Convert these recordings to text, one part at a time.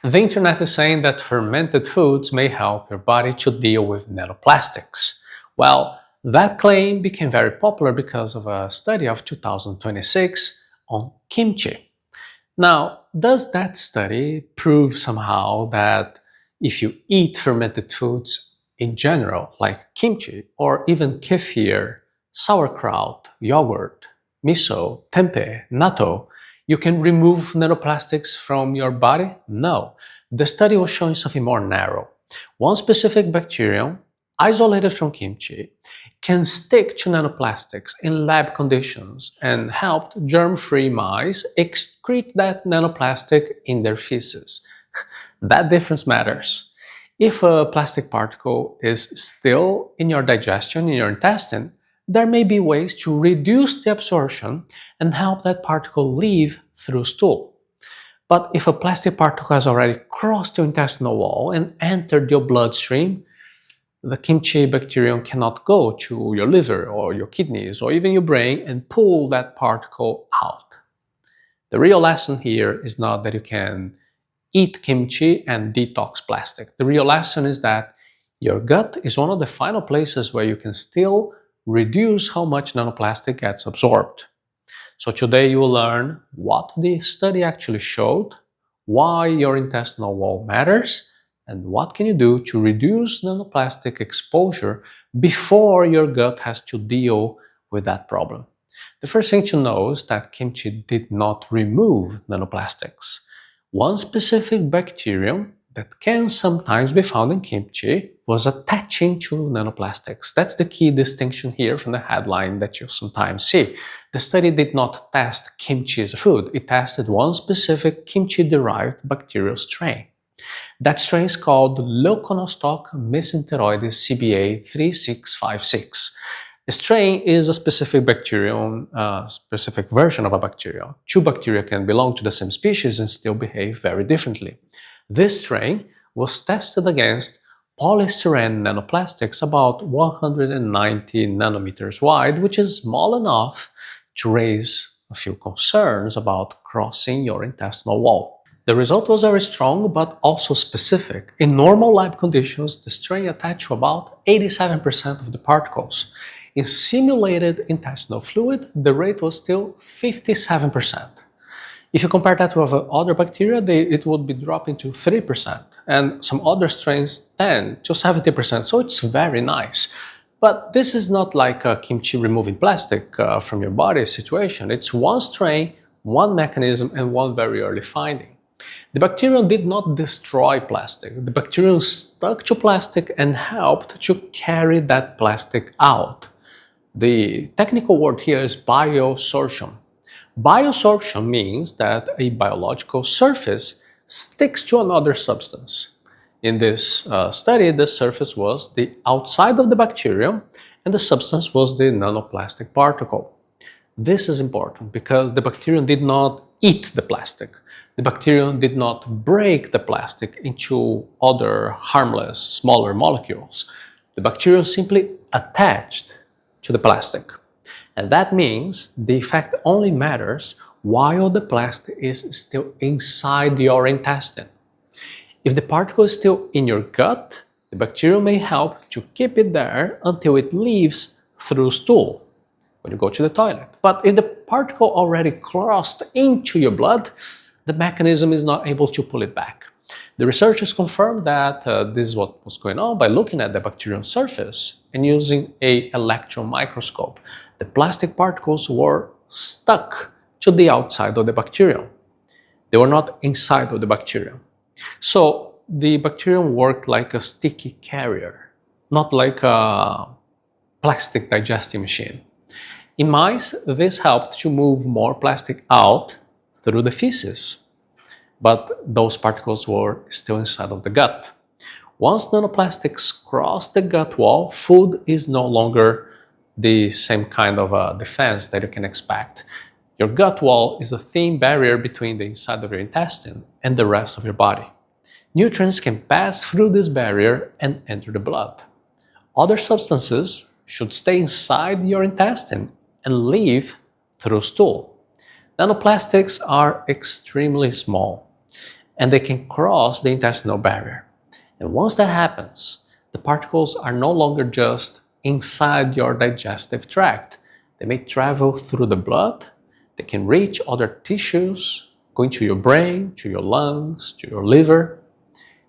The internet is saying that fermented foods may help your body to deal with nanoplastics. Well, that claim became very popular because of a study of 2026 on kimchi. Now, does that study prove somehow that if you eat fermented foods in general, like kimchi or even kefir, sauerkraut, yogurt, miso, tempeh, natto, you can remove nanoplastics from your body? No. The study was showing something more narrow. One specific bacterium, isolated from kimchi, can stick to nanoplastics in lab conditions and helped germ-free mice excrete that nanoplastic in their feces. That difference matters. If a plastic particle is still in your digestion, in your intestine, there may be ways to reduce the absorption and help that particle leave through stool. But if a plastic particle has already crossed your intestinal wall and entered your bloodstream, the kimchi bacterium cannot go to your liver or your kidneys or even your brain and pull that particle out. The real lesson here is not that you can eat kimchi and detox plastic. The real lesson is that your gut is one of the final places where you can still reduce how much nanoplastic gets absorbed. So today you will learn what the study actually showed, why your intestinal wall matters, and what can you do to reduce nanoplastic exposure before your gut has to deal with that problem. The first thing to know is that kimchi did not remove nanoplastics. One specific bacterium that can sometimes be found in kimchi was attaching to nanoplastics. That's the key distinction here from the headline that you sometimes see. The study did not test kimchi as a food. It tested one specific kimchi-derived bacterial strain. That strain is called Leuconostoc mesenteroides CBA 3656. A strain is a specific bacterium, specific version of a bacterium. Two bacteria can belong to the same species and still behave very differently. This strain was tested against polystyrene nanoplastics about 190 nanometers wide, which is small enough to raise a few concerns about crossing your intestinal wall. The result was very strong but also specific. In normal lab conditions, the strain attached to about 87% of the particles. In simulated intestinal fluid, the rate was still 57%. If you compare that with other bacteria, it would be dropping to 3%, and some other strains 10 to 70%, so it's very nice. But this is not like a kimchi removing plastic from your body situation. It's one strain, one mechanism, and one very early finding. The bacterium did not destroy plastic. The bacterium stuck to plastic and helped to carry that plastic out. The technical word here is biosorption. Biosorption means that a biological surface sticks to another substance. In this study, the surface was the outside of the bacterium and the substance was the nanoplastic particle. This is important because the bacterium did not eat the plastic. The bacterium did not break the plastic into other harmless, smaller molecules. The bacterium simply attached to the plastic. And that means the effect only matters while the plastic is still inside your intestine. If the particle is still in your gut, the bacterium may help to keep it there until it leaves through stool when you go to the toilet. But if the particle already crossed into your blood, the mechanism is not able to pull it back. The researchers confirmed that this is what was going on by looking at the bacterium surface and using an electron microscope. The plastic particles were stuck to the outside of the bacterium. They were not inside of the bacterium. So the bacterium worked like a sticky carrier, not like a plastic digesting machine. In mice, this helped to move more plastic out through the feces, but those particles were still inside of the gut. Once nanoplastics cross the gut wall, food is no longer the same kind of a defense that you can expect. Your gut wall is a thin barrier between the inside of your intestine and the rest of your body. Nutrients can pass through this barrier and enter the blood. Other substances should stay inside your intestine and leave through stool. Nanoplastics are extremely small, and they can cross the intestinal barrier. And once that happens, the particles are no longer just inside your digestive tract. They may travel through the blood, they can reach other tissues, going to your brain, to your lungs, to your liver.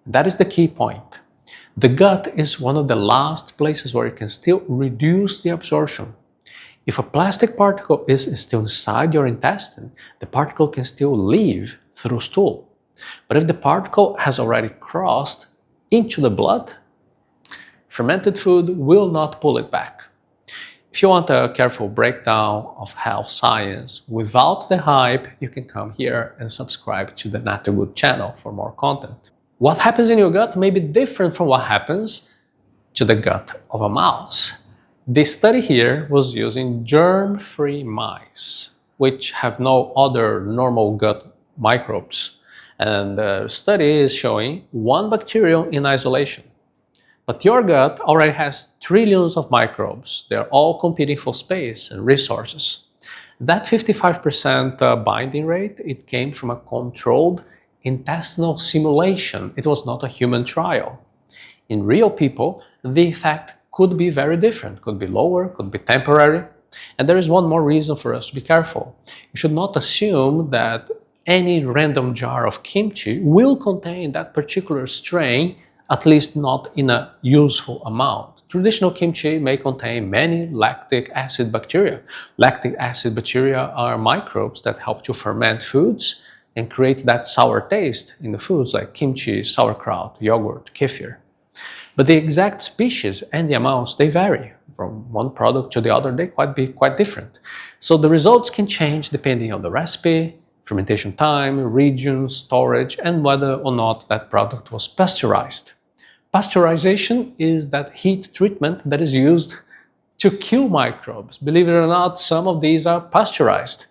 That is the key point. The gut is one of the last places where you can still reduce the absorption. If a plastic particle is still inside your intestine, the particle can still leave through stool. But if the particle has already crossed into the blood, fermented food will not pull it back. If you want a careful breakdown of health science without the hype, you can come here and subscribe to the NatoGood channel for more content. What happens in your gut may be different from what happens to the gut of a mouse. This study here was using germ-free mice, which have no other normal gut microbes. And the study is showing one bacterium in isolation. But your gut already has trillions of microbes. They're all competing for space and resources. That 55% binding rate, it came from a controlled intestinal simulation. It was not a human trial. In real people, the effect could be very different, could be lower, could be temporary. And there is one more reason for us to be careful. You should not assume that any random jar of kimchi will contain that particular strain, at least not in a useful amount. Traditional kimchi may contain many lactic acid bacteria. Lactic acid bacteria are microbes that help to ferment foods and create that sour taste in the foods like kimchi, sauerkraut, yogurt, kefir. But the exact species and the amounts, they vary. From one product to the other, they could be quite different. So the results can change depending on the recipe, fermentation time, region, storage, and whether or not that product was pasteurized. Pasteurization is that heat treatment that is used to kill microbes. Believe it or not, some of these are pasteurized.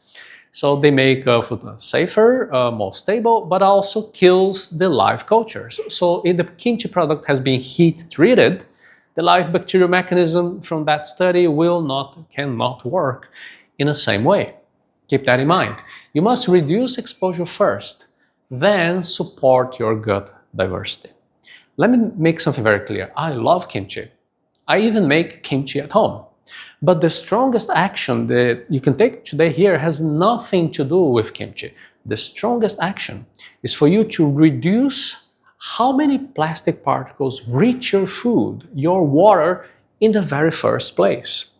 So they make food safer, more stable, but also kills the live cultures. So if the kimchi product has been heat treated, the live bacterial mechanism from that study cannot work in the same way. Keep that in mind. You must reduce exposure first, then support your gut diversity. Let me make something very clear. I love kimchi. I even make kimchi at home. But the strongest action that you can take today here has nothing to do with kimchi. The strongest action is for you to reduce how many plastic particles reach your food, your water, in the very first place.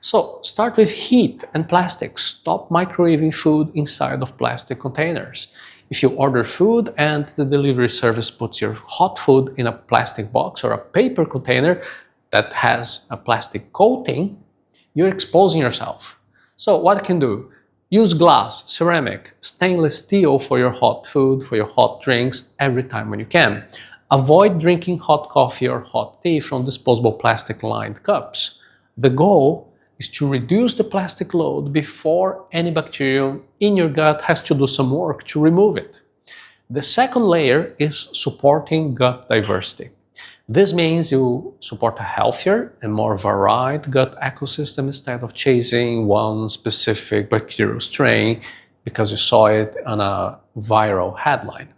So start with heat and plastic. Stop microwaving food inside of plastic containers. If you order food and the delivery service puts your hot food in a plastic box or a paper container that has a plastic coating, you're exposing yourself. So what can do? Use glass, ceramic, stainless steel for your hot food, for your hot drinks every time when you can. Avoid drinking hot coffee or hot tea from disposable plastic-lined cups. The goal is to reduce the plastic load before any bacterium in your gut has to do some work to remove it. The second layer is supporting gut diversity. This means you support a healthier and more varied gut ecosystem instead of chasing one specific bacterial strain because you saw it on a viral headline.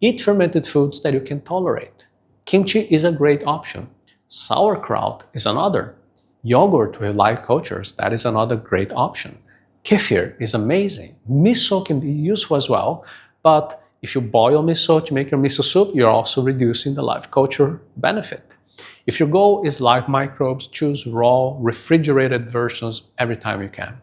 Eat fermented foods that you can tolerate. Kimchi is a great option. Sauerkraut is another. Yogurt with live cultures, that is another great option. Kefir is amazing. Miso can be useful as well, but if you boil miso to make your miso soup, you're also reducing the live culture benefit. If your goal is live microbes, choose raw, refrigerated versions every time you can.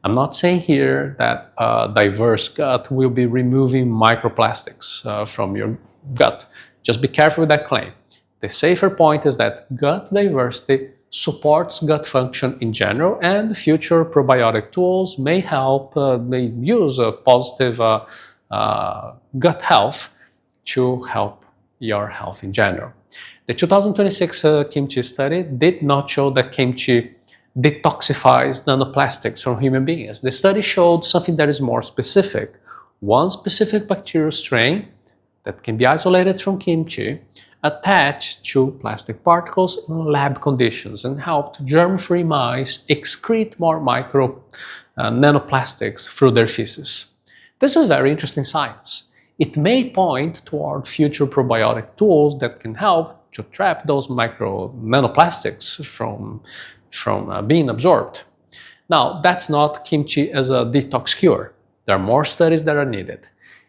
I'm not saying here that a diverse gut will be removing microplastics from your gut. Just be careful with that claim. The safer point is that gut diversity supports gut function in general, and future probiotic tools may use a positive gut health to help your health in general. The 2026 kimchi study did not show that kimchi detoxifies nanoplastics from human beings. The study showed something that is more specific. One specific bacterial strain that can be isolated from kimchi attached to plastic particles in lab conditions and helped germ-free mice excrete more nanoplastics through their feces. This is very interesting science. It may point toward future probiotic tools that can help to trap those micro nanoplastics from being absorbed. Now, that's not kimchi as a detox cure. There are more studies that are needed.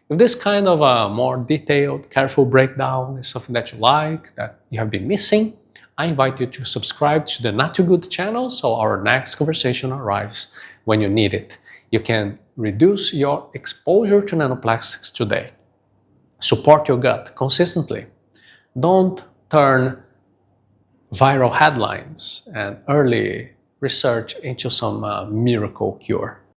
If this kind of a more detailed, careful breakdown is something that you like, that you have been missing, I invite you to subscribe to the Not Too Good channel so our next conversation arrives when you need it. You can reduce your exposure to nanoplastics today. Support your gut consistently. Don't turn viral headlines and early research into some miracle cure.